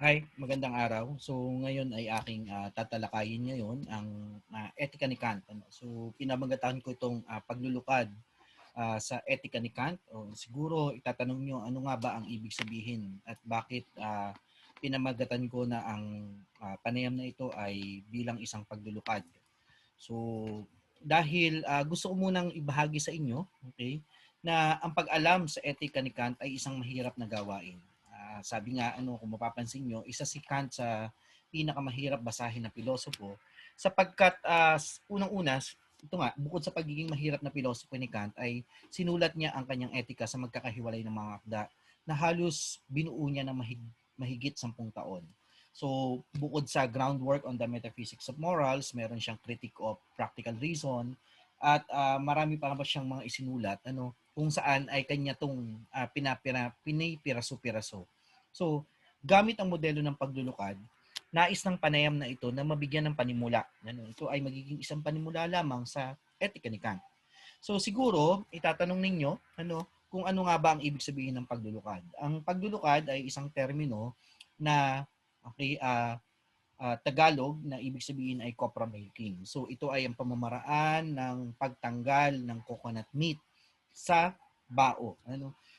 Hi, magandang araw. So ngayon ay aking tatalakayin ngayon ang etika ni Kant. Ano? So pinamagatan ko itong paglulukad sa etika ni Kant. O, siguro itatanong nyo ano nga ba ang ibig sabihin at bakit pinamagatan ko na ang panayam na ito ay bilang isang paglulukad. So dahil gusto ko munang ibahagi sa inyo, okay, na ang pag-alam sa etika ni Kant ay isang mahirap na gawain. Sabi nga, kung mapapansin nyo, isa si Kant sa pinakamahirap basahin na pilosopo sapagkat unang-una, ito nga, bukod sa pagiging mahirap na pilosopo ni Kant ay sinulat niya ang kanyang etika sa magkakahiwalay ng mga akda na halos binuo niya ng mahigit 10 taon. So, bukod sa groundwork on the metaphysics of morals, meron siyang critique of practical reason, at marami pa naman siyang mga isinulat kung saan ay kanya tong pinipiraso-piraso. So, gamit ang modelo ng paglulukad, nais ng panayam na ito na mabigyan ng panimula. Ito ay magiging isang panimula lamang sa etika ni Kant. So siguro, itatanong ninyo, kung ano nga ba ang ibig sabihin ng paglulukad. Ang paglulukad ay isang termino na okay, Tagalog na ibig sabihin ay copra making. So ito ay ang pamamaraan ng pagtanggal ng coconut meat sa bao.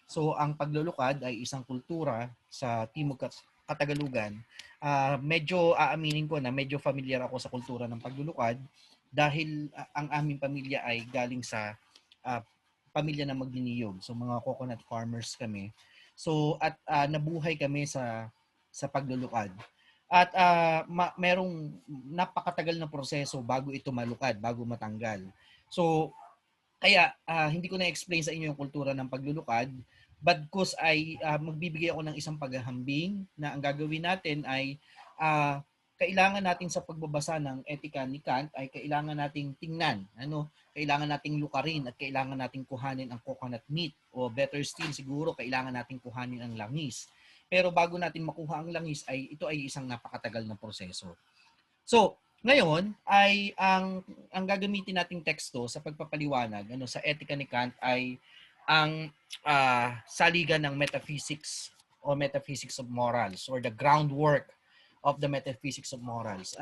So ang paglulukad ay isang kultura sa Timog Katagalugan. Medyo aaminin ko na medyo familiar ako sa kultura ng paglulukad dahil ang aming pamilya ay galing sa uh, pamilya na magniniyog. So mga coconut farmers kami. So at nabuhay kami sa paglulukad. At merong napakatagal na proseso bago ito malukad, bago matanggal. So kaya hindi ko na-explain sa inyo yung kultura ng paglulukad, but cause ay magbibigay ako ng isang paghahambing na ang gagawin natin ay kailangan natin sa pagbabasa ng etika ni Kant ay kailangan nating tingnan, kailangan nating lukarin at kailangan nating kuhanin ang coconut meat, o better still siguro kailangan nating kuhanin ang langis. Pero bago natin makuha ang langis ay ito ay isang napakatagal na proseso. So, ngayon ay ang gagamitin nating teksto sa pagpapaliwanag sa etika ni Kant ay ang saligan ng metaphysics o metaphysics of morals, or the groundwork of the metaphysics of morals.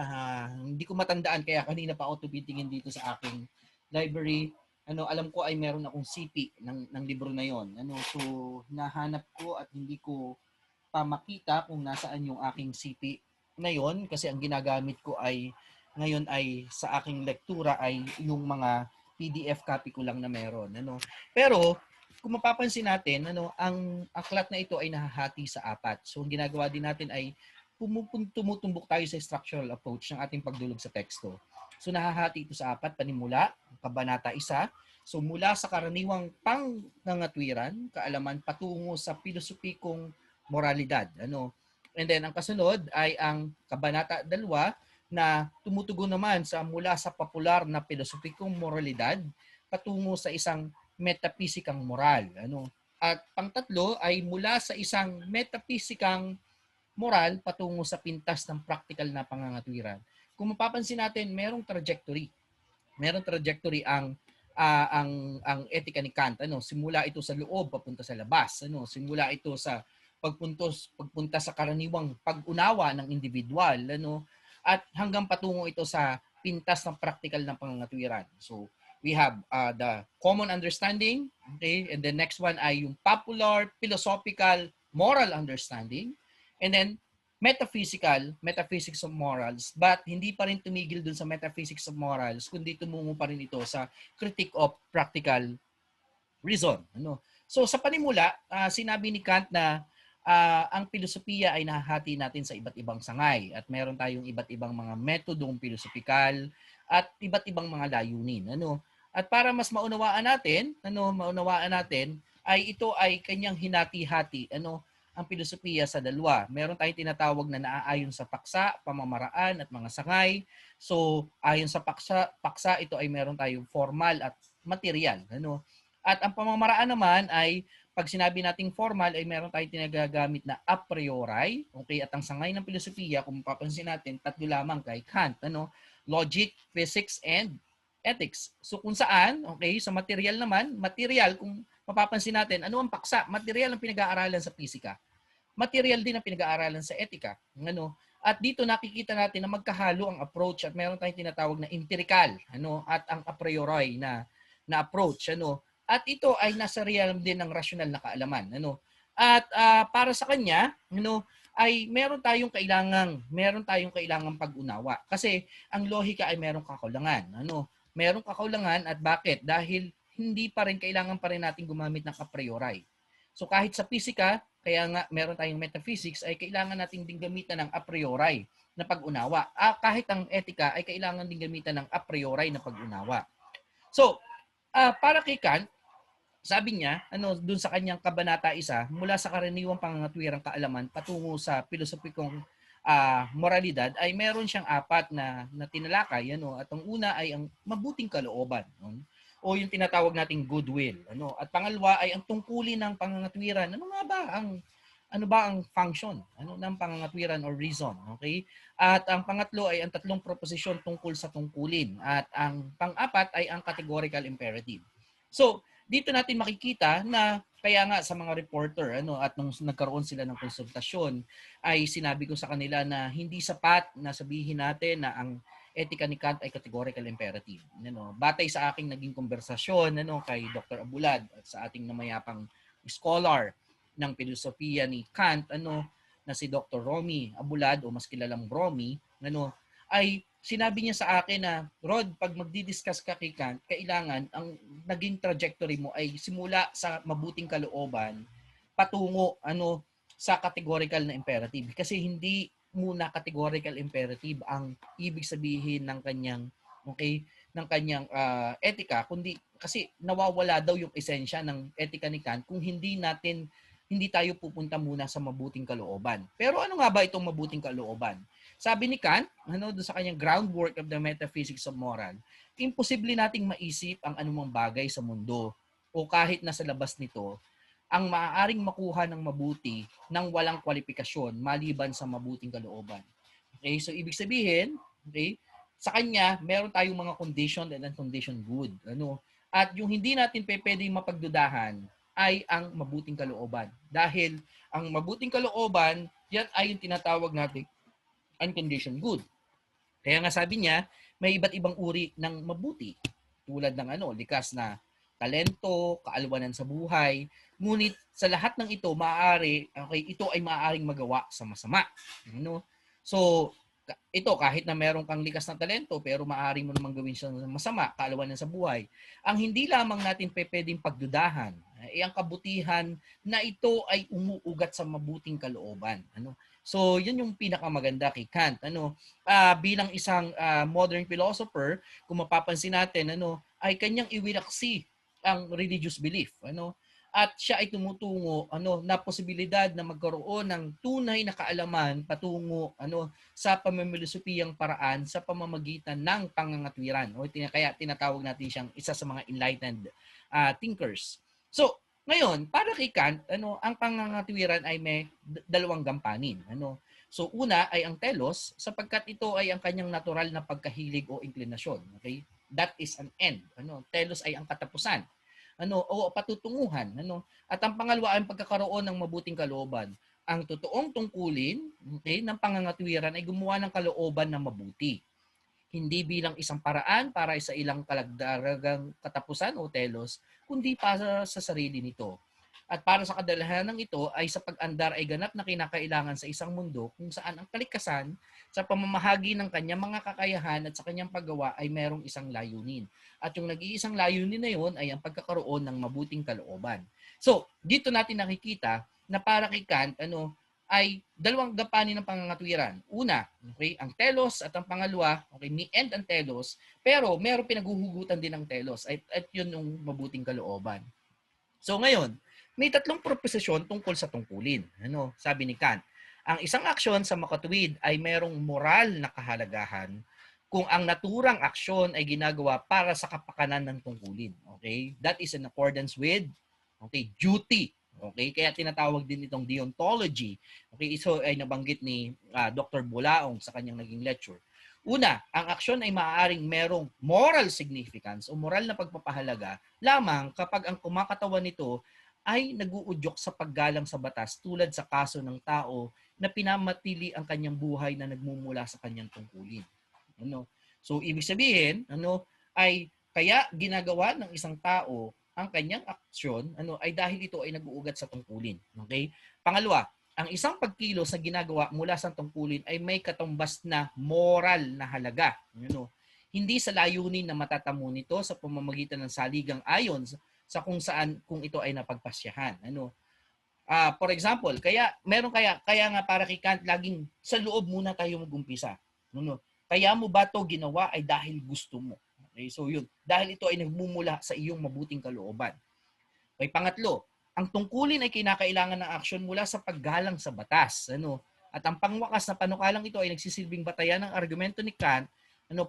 Hindi ko matandaan kaya kanina pa ako tumitingin dito sa aking library. Alam ko ay meron akong CP ng libro na yon. So nahanap ko at hindi ko pa makita kung nasaan yung aking CP ngayon, kasi ang ginagamit ko ay ngayon ay sa aking lektura ay yung mga PDF copy ko lang na meron. Pero kung mapapansin natin, ang aklat na ito ay nahahati sa apat. So ang ginagawa din natin ay tumutumbok tayo sa structural approach ng ating pagdulog sa teksto. So nahahati ito sa apat: panimula, kabanata 1. So mula sa karaniwang pangangatwiran, kaalaman patungo sa pilosopikong moralidad. And then ang kasunod ay ang kabanata 2 na tumutugon naman mula sa popular na pilosopikong moralidad patungo sa isang metapisikang moral. At pangtatlo ay mula sa isang metapisikang moral patungo sa pintas ng practical na pangangatwiran. Kung mapapansin natin, merong trajectory. Merong trajectory ang etika ni Kant. Simula ito sa loob papunta sa labas. Simula ito sa pagpunta sa karaniwang pag-unawa ng individual, at hanggang patungo ito sa pintas ng practical ng pangangatwiran. So we have the common understanding, okay, and the next one ay yung popular philosophical moral understanding, and then metaphysics of morals, but hindi pa rin tumigil dun sa metaphysics of morals, kundi tumungo pa rin ito sa critique of practical reason. So sa panimula, sinabi ni Kant na ang filosofiya ay nahahati natin sa iba't ibang sangay, at meron tayong iba't ibang mga metodong pilosopikal at iba't ibang mga layunin. At para mas maunawaan natin ay ito ay kanyang hinati-hati ang filosofiya sa dalawa. Meron tayong tinatawag na naaayon sa paksa, pamamaraan at mga sangay. So ayon sa paksa ito ay meron tayong formal at material. At ang pamamaraan naman ay pag sinabi nating formal ay meron tayong tinagagamit na a priori, okay, at ang sangay ng filosofiya, kung mapapansin natin, tatlo lamang kay Kant, logic, physics, and ethics. So kung saan, okay, sa material naman, material, kung mapapansin natin, ano ang paksa? Material ang pinag-aaralan sa pisika. material din ang pinag-aaralan sa etika. Ano? At dito nakikita natin na magkahalo ang approach at meron tayong tinatawag na empirical, at ang a priori na approach, At ito ay nasa realm din ng rational na kaalaman, At para sa kanya, ay meron tayong kailangang pag-unawa kasi ang lohika ay merong kakulangan. Merong kakulangan at bakit? Dahil hindi pa rin kailangan pa rin natin gumamit ng a priori. So kahit sa pisika, kaya nga meron tayong metaphysics, ay kailangan nating din gamitan ng a priori na pag-unawa. Kahit ang etika ay kailangan din gamitan ng a priori na pag-unawa. So, para kay Kant, sabi niya, dun sa kanyang kabanata 1, mula sa karaniwang pangangatwirang kaalaman patungo sa pilosopikong moralidad, ay meron siyang 4 na tinalakay, at ang una ay ang mabuting kalooban, o yung tinatawag nating goodwill, At pangalawa ay ang tungkulin ng pangangatwiran. Ano ba ang function ng pangangatwiran or reason, okay? At ang pangatlo ay ang 3 proposisyon tungkol sa tungkulin, at ang pang-4 ay ang categorical imperative. So, dito natin makikita na kaya nga sa mga reporter, at nung nagkaroon sila ng konsultasyon, ay sinabi ko sa kanila na hindi sapat na sabihin natin na ang etika ni Kant ay categorical imperative. Batay sa aking naging konversasyon kay Dr. Abulad at sa ating namayapang scholar ng filosofiya ni Kant, na si Dr. Romy Abulad, o mas kilalang Romy, ay sinabi niya sa akin na, Rod, pag magdi-discuss ka kay Kant, kailangan ang naging trajectory mo ay simula sa mabuting kalooban patungo sa categorical na imperative. Kasi hindi muna categorical imperative ang ibig sabihin ng kanyang etika, kundi kasi nawawala daw yung esensya ng etika ni Kant kung hindi tayo pupunta muna sa mabuting kalooban. Pero ano nga ba itong mabuting kalooban? Sabi ni Kant, doon sa kanyang groundwork of the metaphysics of moral, imposible nating maisip ang anumang bagay sa mundo o kahit nasa labas nito ang maaaring makuha ng mabuti ng walang kwalifikasyon maliban sa mabuting kalooban. Okay, so ibig sabihin, sa kanya, meron tayong mga conditioned and unconditioned good. At yung hindi natin pwedeng mapagdudahan ay ang mabuting kalooban. Dahil ang mabuting kalooban, yan ay yung tinatawag natin unconditioned good. Kaya nga sabi niya, may iba't ibang uri ng mabuti. Tulad ng likas na talento, kaalwanan sa buhay. Ngunit sa lahat ng ito, ito ay maaaring magawa sa masama. So, ito, kahit na meron kang likas na talento, pero maaari mo namang gawin siya masama, kaalawanan sa buhay. Ang hindi lamang natin pwedeng pagdudahan, ay ang kabutihan na ito ay umuugat sa mabuting kalooban. So, yun yung pinakamaganda kay Kant. Bilang isang modern philosopher, kung mapapansin natin, ay kanyang iwinaksi ang religious belief. At siya ay tumutungo na posibilidad na magkaroon ng tunay na kaalaman patungo sa pamamilosopiyang paraan sa pamamagitan ng pangangatwiran, o kaya tinatawag natin siyang isa sa mga enlightened thinkers. So ngayon, para kay Kant, ang pangangatwiran ay may dalawang gampanin. So una ay ang telos, sapagkat ito ay ang kanyang natural na pagkahilig o inklinasyon. Okay? That is an end. Telos ay ang katapusan. O patutunguhan. At ang pangalawa ay ang pagkakaroon ng mabuting kalooban. Ang totoong tungkulin ng pangangatwiran ay gumawa ng kalooban na mabuti. Hindi bilang isang paraan para sa ilang kalagdagang katapusan o telos, kundi para sa sarili nito. At para sa kadalahan ng ito ay sa pag-andar ay ganap na kinakailangan sa isang mundo kung saan ang kalikasan sa pamamahagi ng kanyang mga kakayahan at sa kanyang paggawa ay merong isang layunin. At yung nag-iisang layunin na yun ay ang pagkakaroon ng mabuting kalooban. So, dito natin nakikita na para kay Kant, ay dalawang gampanin ng pangangatwiran. Una, okay, ang telos, at ang pangalawa, okay, may end ang telos, pero meron pinaghuhugutan din ng telos at yun yung mabuting kalooban. So ngayon, may 3 proposisyon tungkol sa tungkulin. Sabi ni Kant, ang isang aksyon sa makatuwid ay merong moral na kahalagahan kung ang naturang aksyon ay ginagawa para sa kapakanan ng tungkulin. Okay? That is in accordance with duty. Okay, kaya tinatawag din itong deontology. Okay, so ay nabanggit ni Dr. Bulaong sa kanyang naging lecture. Una, ang aksyon ay maaaring merong moral significance o moral na pagpapahalaga lamang kapag ang kumakatawan nito ay naguudyok sa paggalang sa batas tulad sa kaso ng tao na pinamatili ang kanyang buhay na nagmumula sa kanyang tungkulin. Ano? So ibig sabihin, ay kaya ginagawa ng isang tao ang kanyang aksyon, ay dahil ito ay nag-uugat sa tungkulin. Okay? Pangalawa, ang isang pagkilos na ginagawa mula sa tungkulin ay may katumbas na moral na halaga. Hindi sa layunin na matatamo nito sa pamamagitan ng saligang ayon sa kung saan kung ito ay napagpasyahan. For example, kaya nga para kay Kant laging sa loob muna tayo mag-umpisa. Kaya mo ba to ginawa ay dahil gusto mo. Okay, so yun, dahil ito ay nagmumula sa iyong mabuting kalooban. Okay, pangatlo, ang tungkulin ay kinakailangan ng aksyon mula sa paggalang sa batas. At ang pangwakas na panukalang ito ay nagsisilbing batayan ng argumento ni Kant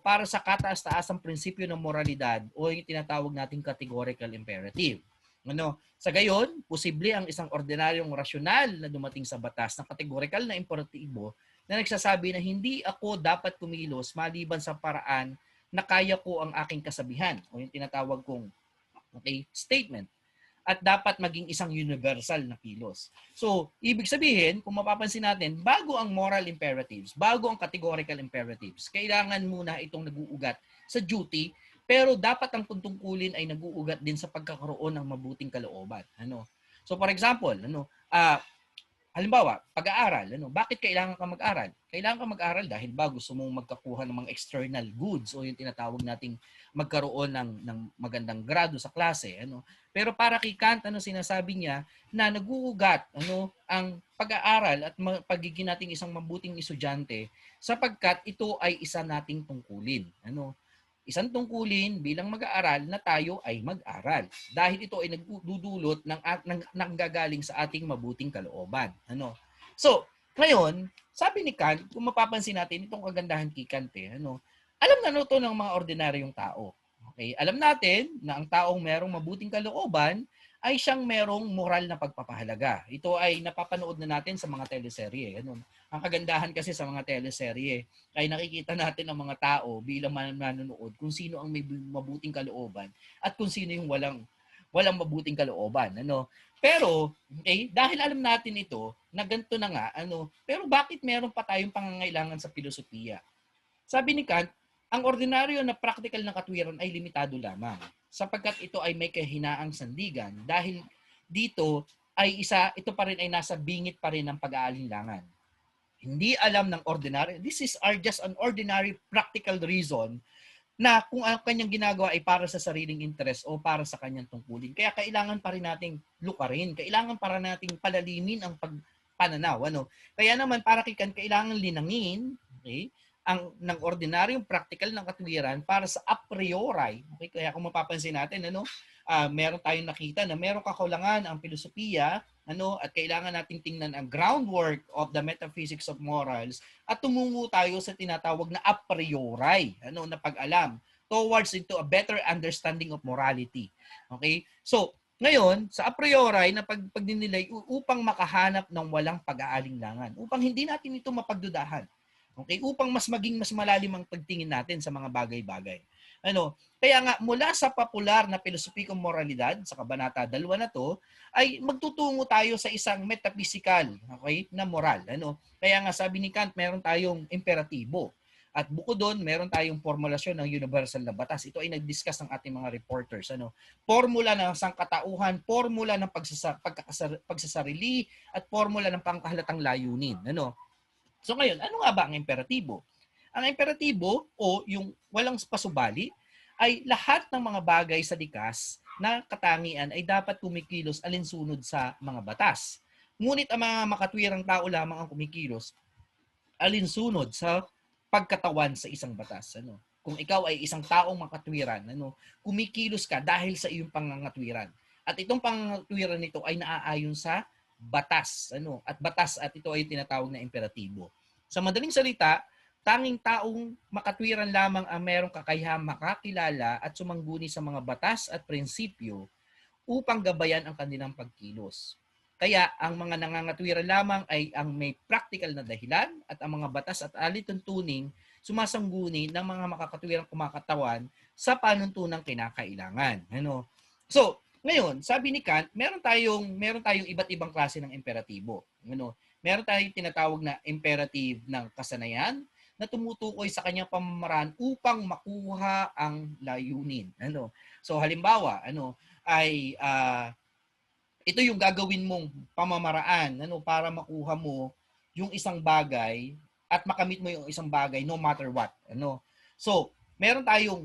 para sa kataas-taasang prinsipyo ng moralidad o yung tinatawag nating categorical imperative. Sa gayon, posible ang isang ordinaryong rasyonal na dumating sa batas na categorical na imperatibo na nagsasabi na hindi ako dapat kumilos maliban sa paraan na kaya ko ang aking kasabihan o yung tinatawag kong statement at dapat maging isang universal na kilos. So, ibig sabihin, kung mapapansin natin, bago ang moral imperatives, bago ang categorical imperatives, kailangan muna itong nag-uugat sa duty, pero dapat ang tungkulin ay nag-uugat din sa pagkakaroon ng mabuting kalooban. So, for example, halimbawa, pag-aaral. Bakit kailangan ka mag-aral? Kailangan ka mag-aral dahil gusto mong magkakuha ng mga external goods o yung tinatawag nating magkaroon ng magandang grado sa klase. Pero para kay Kant, sinasabi niya na nag-uugat ang pag-aaral at pagiging nating isang mabuting estudyante sapagkat ito ay isa nating tungkulin. Isang tungkulin bilang mag-aaral na tayo ay mag-aral dahil ito ay nagdudulot ng nanggagaling sa ating mabuting kalooban. So, ngayon, sabi ni Kant, kung mapapansin natin itong kagandahan kay Kant, alam na to ng mga ordinaryong tao. Okay? Alam natin na ang taong merong mabuting kalooban ay siyang merong moral na pagpapahalaga. Ito ay napapanood na natin sa mga teleserye. Ang kagandahan kasi sa mga teleserye ay nakikita natin ang mga tao bilang manonood kung sino ang may mabuting kalooban at kung sino yung walang mabuting kalooban. Pero, dahil alam natin ito, na ganito na nga, pero bakit meron pa tayong pangangailangan sa filosofiya? Sabi ni Kant, ang ordinaryo na practical na katwiran ay limitado lamang sapagkat ito ay may kahinaang sandigan dahil dito ay ito pa rin ay nasa bingit pa rin ng pag-aalinlangan. Hindi alam ng ordinary, this is just an ordinary practical reason na kung ang kanyang ginagawa ay para sa sariling interest o para sa kanyang tungkulin. Kaya kailangan pa rin nating lukarin, kailangan para nating palalimin ang pananaw. Kaya naman para kay Kant, kailangan linangin, ang ng ordinaryong practical ng katwiran para sa a priori. Okay? Kaya kung mapapansin natin, meron tayong nakita na merong kakulangan ang filosofiya, at kailangan nating tingnan ang groundwork of the metaphysics of morals at tumungo tayo sa tinatawag na a priori, na pag-alam towards into a better understanding of morality. Okay? So, ngayon, sa a priori na pagdinilay upang makahanap ng walang pag-aalinlangan, upang hindi natin ito mapagdudahan. Okay, upang mas maging mas malalim ang pagtingin natin sa mga bagay-bagay. Kaya nga mula sa popular na pilosopikong moralidad sa kabanata 2 na to ay magtutungo tayo sa isang metaphysical, na moral. Kaya nga sabi ni Kant, meron tayong imperatibo. At bukod doon, meron tayong formulasyon ng universal na batas. Ito ay nag-discuss ng ating mga reporters. Formula ng sangkatauhan, formula ng pagsasarili, at formula ng pangkahalatang layunin. So ngayon, ano nga ba ang imperatibo? Ang imperatibo o yung walang pasubali ay lahat ng mga bagay sa likas na katangian ay dapat kumikilos alinsunod sa mga batas. Ngunit ang mga makatwirang tao lamang ang kumikilos alinsunod sa pagkatawan sa isang batas. Kung ikaw ay isang taong makatwiran, kumikilos ka dahil sa iyong pangangatwiran. At itong pangangatwiran nito ay naaayon sa batas, at ito ay tinatawag na imperatibo. Sa madaling salita, tanging taong makatwiran lamang ang merong kakayahang makakilala at sumangguni sa mga batas at prinsipyo upang gabayan ang kanilang pagkilos. Kaya ang mga nangangatwiran lamang ay ang may practical na dahilan at ang mga batas at alituntuning sumasangguni ng mga makakatwirang kumakatawan sa panuntunang kinakailangan. So, Ngayon, sabi ni Kant, meron tayong iba't ibang klase ng imperatibo. Ano? Meron tayong tinatawag na imperative ng kasanayan na tumutukoy sa kanyang pamamaraan upang makuha ang layunin. Ano? So halimbawa, ay ito yung gagawin mong pamamaraan para makuha mo yung isang bagay at makamit mo yung isang bagay no matter what. So, meron tayong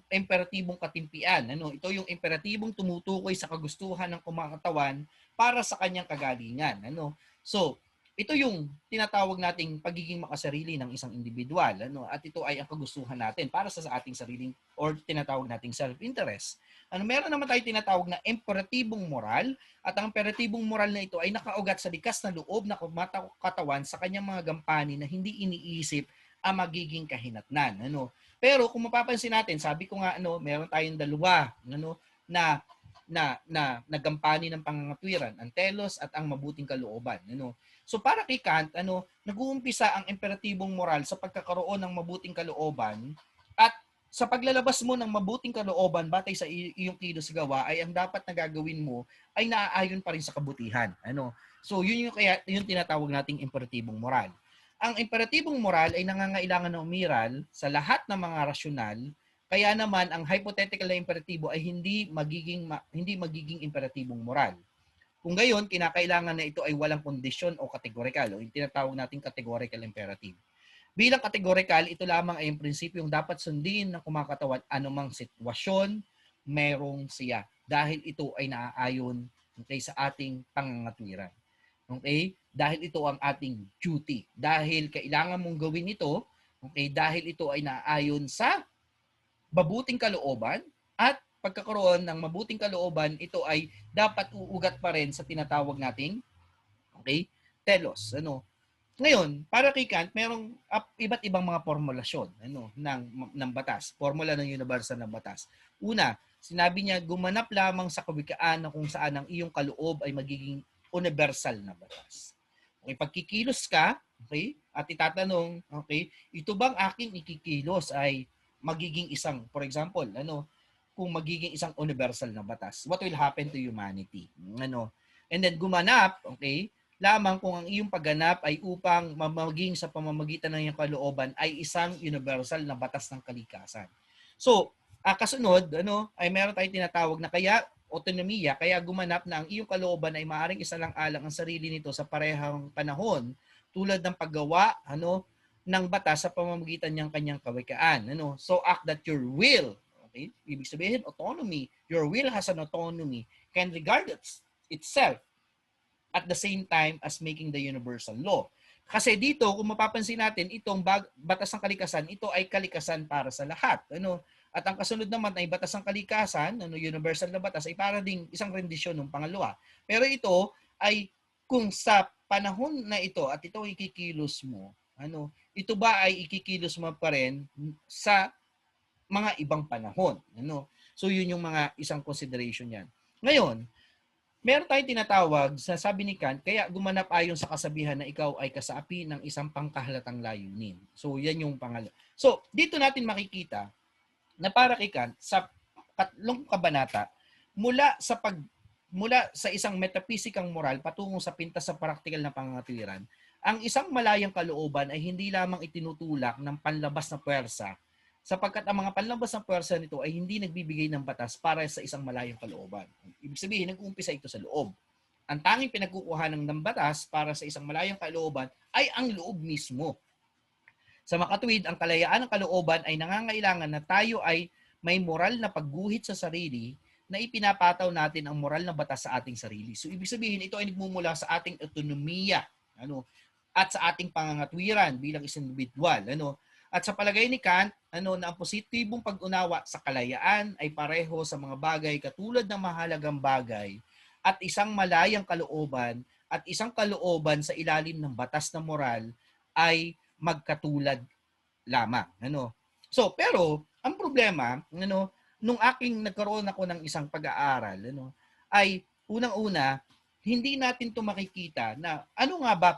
imperatibong katimpian. Ito yung imperatibong tumutukoy sa kagustuhan ng kumakatawan para sa kanyang kagalingan. So, ito yung tinatawag nating pagiging makasarili ng isang individual. At ito ay ang kagustuhan natin para sa ating sariling or tinatawag nating self-interest. Meron naman tayo tinatawag na imperatibong moral at ang imperatibong moral na ito ay nakaugat sa likas na loob na kumakatawan sa kanyang mga gampanin na hindi iniisip ang magiging kahinatnan. Pero kung mapapansin natin, sabi ko nga meron tayong dalawa na nagampani ng pangangatwiran, ang telos at ang mabuting kalooban. So para kay Kant, nag-uumpisa ang imperatibong moral sa pagkakaroon ng mabuting kalooban at sa paglalabas mo ng mabuting kalooban batay sa iyong kilos gawa ay ang dapat na gagawin mo ay naaayon pa rin sa kabutihan. So yun yung tinatawag nating imperatibong moral. Ang imperatibong moral ay nangangailangan ng umiral sa lahat ng mga rasyonal, kaya naman ang hypothetical na imperatibo ay hindi magiging imperatibong moral. Kung gayon, kinakailangan na ito ay walang kondisyon o kategorikal o yung tinatawag nating categorical imperative. Bilang kategorikal, ito lamang ay yung prinsipyong dapat sundin ng kumakatawan anumang sitwasyon merong siya dahil ito ay naaayon sa ating pangangatwiran. Okay? Dahil ito ang ating duty. Dahil kailangan mong gawin ito, okay? Dahil ito ay naaayon sa mabuting kalooban at pagkakaroon ng mabuting kalooban, ito ay dapat uugat pa rin sa tinatawag nating telos. Ngayon, para kay Kant, merong iba't ibang mga formulasyon ng batas, formula ng universal ng batas. Una, sinabi niya, gumanap lamang sa kawikaan na kung saan ang iyong kaloob ay magiging universal na batas. Okay, pagkikilos ka, at itatanong, ito bang aking ikikilos ay magiging isang, for example, kung magiging isang universal na batas, what will happen to humanity? And then gumanap, lamang kung ang iyong pagganap ay upang maging sa pamamagitan ng iyong kalooban ay isang universal na batas ng kalikasan. So, kasunod, ay meron tayong tinatawag na kaya autonomiya, kaya gumanap na ang iyong kalooban ay maaaring isalang-alang ang sarili nito sa parehang panahon tulad ng paggawa ng batas sa pamamagitan ng kanyang kawikaan. So, act that your will, ibig sabihin, autonomy, your will has an autonomy, can regard itself at the same time as making the universal law. Kasi dito, kung mapapansin natin, itong batas ng kalikasan, ito ay kalikasan para sa lahat. At ang kasunod naman ay batas ng kalikasan, universal na batas, ay para ding isang rendisyon ng pangalawa. Pero ito ay kung sa panahon na ito at ito ikikilos mo, ito ba ay ikikilos mo pa rin sa mga ibang panahon? So yun yung mga isang consideration yan. Ngayon, meron tayong tinatawag sa sabi ni Kant, kaya gumanap ayon sa kasabihan na ikaw ay kasaapi ng isang pangkahalatang layunin. So yan yung pangalawa. So dito natin makikita na para kay Kant sa katlong kabanata mula sa isang metapisikang moral patungo sa pintas sa praktikal na pangangatwiran, ang isang malayang kalooban ay hindi lamang itinutulak ng panlabas na puwersa sapagkat ang mga panlabas na puwersa nito ay hindi nagbibigay ng batas para sa isang malayang kalooban. Ibig sabihin, nag-uumpisa ito sa loob. Ang tanging pinagkukuhanan ng batas para sa isang malayang kalooban ay ang loob mismo. Sa makatuwid, ang kalayaan ng kalooban ay nangangailangan na tayo ay may moral na pagguhit sa sarili na ipinapataw natin ang moral na batas sa ating sarili. So, ibig sabihin, ito ay nagmumula sa ating autonomiya at sa ating pangangatwiran bilang isang individual. At sa palagay ni Kant, na ang positibong pag-unawa sa kalayaan ay pareho sa mga bagay katulad ng mahalagang bagay at isang malayang kalooban at isang kalooban sa ilalim ng batas na moral ay magkatulad lamang. So, pero ang problema, nung nagkaroon ako ng isang pag-aaral, ay unang-una, hindi natin ito makikita na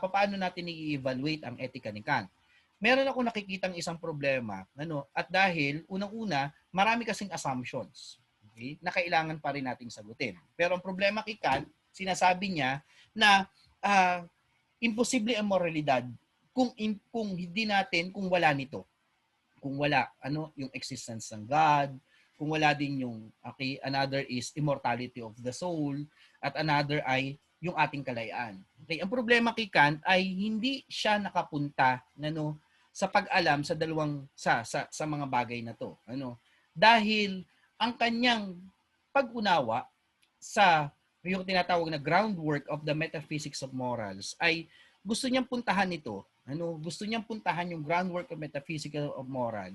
paano natin i-evaluate ang etika ni Kant. Meron ako nakikitang isang problema, at dahil unang-una, marami kasing assumptions. okay, na kailangan pa rin nating sagutin. Pero ang problema kay Kant, sinasabi niya na imposible ang moralidad kung hindi natin, kung wala nito. Kung wala yung existence ng God, kung wala din yung another is immortality of the soul, at another ay yung ating kalayaan. Okay, ang problema kay Kant ay hindi siya nakapunta sa pag-alam sa dalawang sa mga bagay na to. Dahil ang kanyang pag-unawa sa yung tinatawag na groundwork of the metaphysics of morals ay gusto niyang puntahan ito. Gusto niyang puntahan yung groundwork of metaphysics of moral.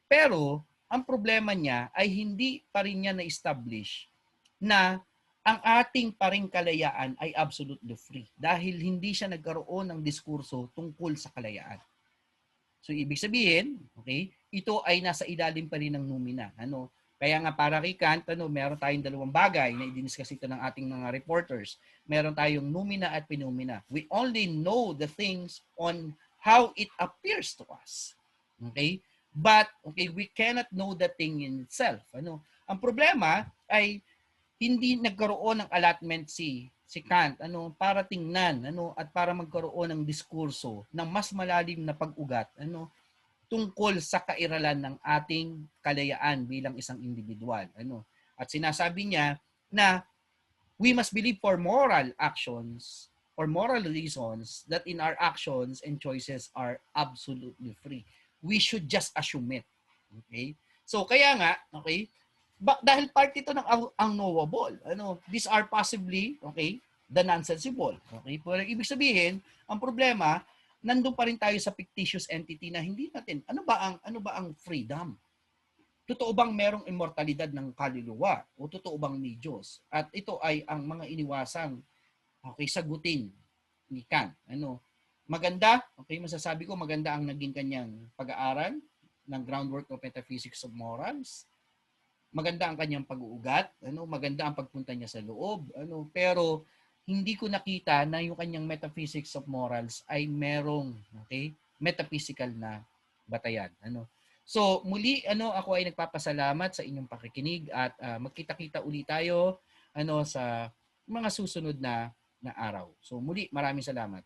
Pero ang problema niya ay hindi pa rin niya na-establish na ang ating paring kalayaan ay absolutely free dahil hindi siya nagkaroon ng diskurso tungkol sa kalayaan. So ibig sabihin, okay, ito ay nasa ilalim pa rin ng numina. Kaya nga para kay Kant, meron tayong dalawang bagay na i-discuss ito ng ating mga reporters. Meron tayong numina at phenomena. We only know the things on how it appears to us. Okay? But we cannot know the thing in itself. Ang problema ay hindi nagkaroon ng allotment si Kant para tingnan at para magkaroon ng diskurso ng mas malalim na pag-ugat tungkol sa kairalan ng ating kalayaan bilang isang individual. At sinasabi niya na we must believe for moral actions or moral reasons that in our actions and choices are absolutely free. We should just assume it. Okay? So kaya nga, okay, dahil part ito ng unknowable. These are possibly, okay, the nonsensible. Okay? Pero ibig sabihin, ang problema, nandun pa rin tayo sa fictitious entity na hindi natin, ano ba ang freedom? Totoo bang merong immortalidad ng kaluluwa? O totoo bang may Diyos? At ito ay ang mga iniwasang sagutin ni Kant. Maganda, masasabi ko maganda ang naging kanyang pag-aaral ng groundwork of metaphysics of morals. Maganda ang kanyang pag-uugat, maganda ang pagpunta niya sa loob, pero hindi ko nakita na yung kanyang metaphysics of morals ay merong metaphysical na batayan. So muli ako ay nagpapasalamat sa inyong pakikinig at magkita-kita uli tayo sa mga susunod na araw. So muli maraming salamat.